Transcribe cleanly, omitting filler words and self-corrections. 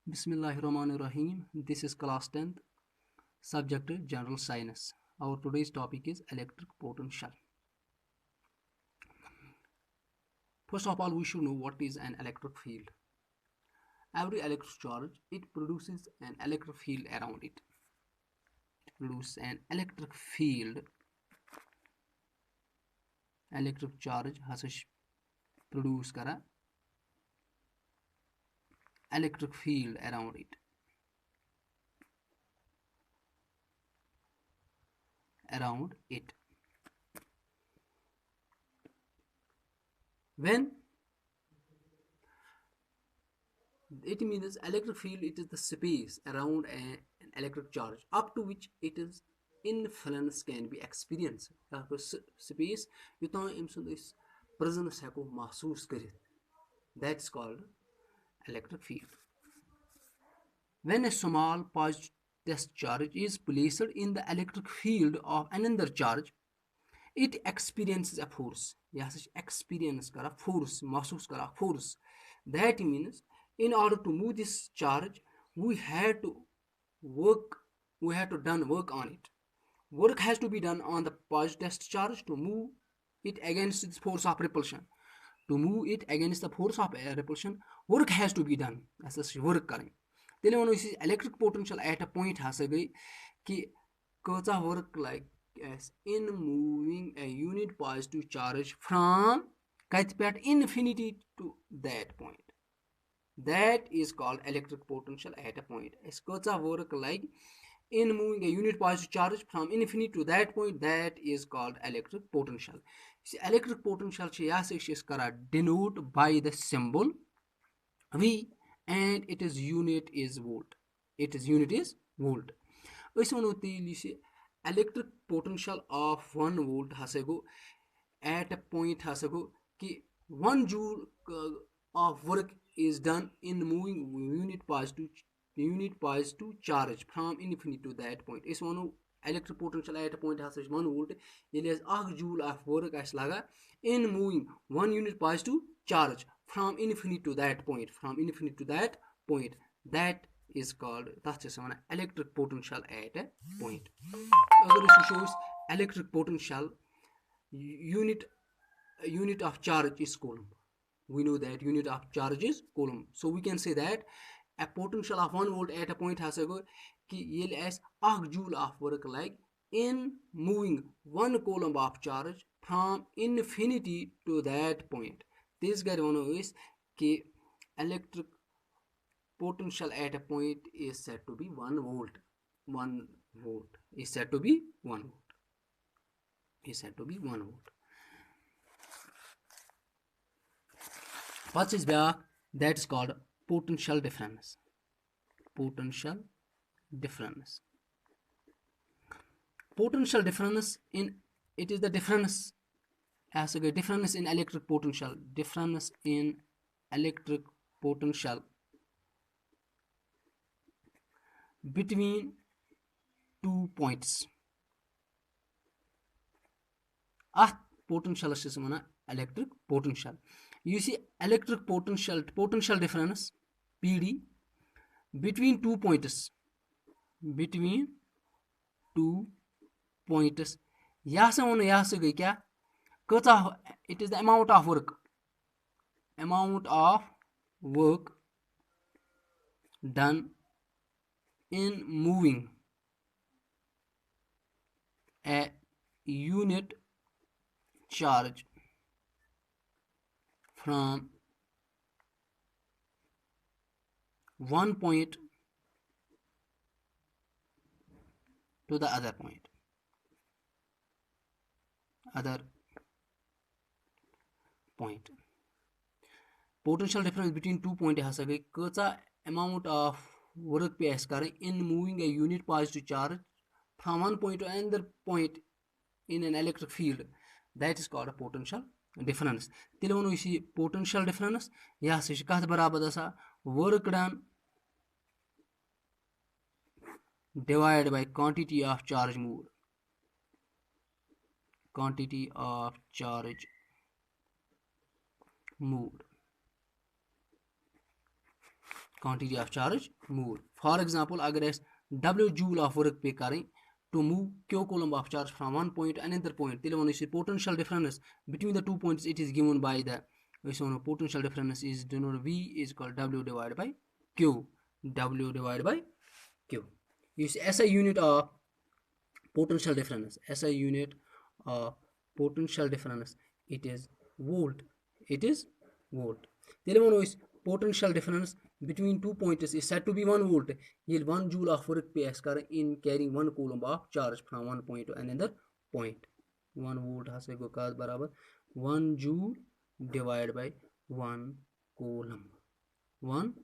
Bismillahirrahmanirrahim. This is class 10th, subject General Science. Our today's topic is electric potential. First of all, we should know what is an electric field. Every electric charge, it produces an electric field around it. It produces an electric field. Electric charge has produce kara electric field around it. When it means electric field, it is the space around an electric charge up to which it is influence can be experienced. Space presence that's called electric field. When a small positive charge is placed in the electric field of another charge, it experiences a force. Yes, experience kara force, mahsus kara force. That means in order to move this charge, we had to done work on it. Work has to be done on the positive charge to move it against its force of repulsion. To move it against the force of repulsion, work has to be done. ऐसा work करें. तेले वनो इसी electric potential at a point हासिल गई कि कौचा work like as in moving a unit positive charge from infinity to that point. That is called electric potential at a point. It's kौचा work like in moving a unit positive charge from infinity to that point. That is called electric potential. Electric potential is denoted by the symbol V, and its unit is volt. Its unit is volt. Electric potential of 1 volt at a point कि 1 joule of work is done in moving unit positive charge from infinity to that point. Is one electric potential at a point has 1 volt. It is 1 joule of work as laga in moving 1 unit positive charge from infinity to that point. That is called electric potential at a point. This shows electric potential unit of charge is coulomb. We know that unit of charge is coulomb. So we can say that a potential of 1 volt at a point has a as 1 joule of work like in moving 1 coulomb of charge from infinity to that point. This guy is electric potential at a point is said to be 1 volt. 1 volt is said to be 1 volt. What is back? That is called potential difference. Potential difference in it is the difference as a difference in electric potential. Difference in electric potential between 2 points. Potential is electric potential. You see electric potential difference PD between 2 points. यहाँ से गई क्या कचा it is the amount of work done in moving a unit charge from one point to the other point. Potential difference between 2 points has a amount of work in moving a unit positive charge from one point to another point in an electric field. That is called a potential difference. You see potential difference. Yes, work done divided by quantity of charge moved. quantity of charge moved. For example, agar as W joule of work pe karein to move Q coulomb of charge from one point to another point, tele one is potential difference between the 2 points. It is given by the potential difference is denoted V is called W divided by Q. W divided by Q. You see SI unit of potential difference. SI unit of potential difference. It is volt. It is volt. Tele one is potential difference between 2 points is said to be 1 volt. Yel 1 joule of work pe in carrying 1 coulomb of charge from one point to another point. 1 volt has go cause barabar 1 joule divided by 1 coulomb. 1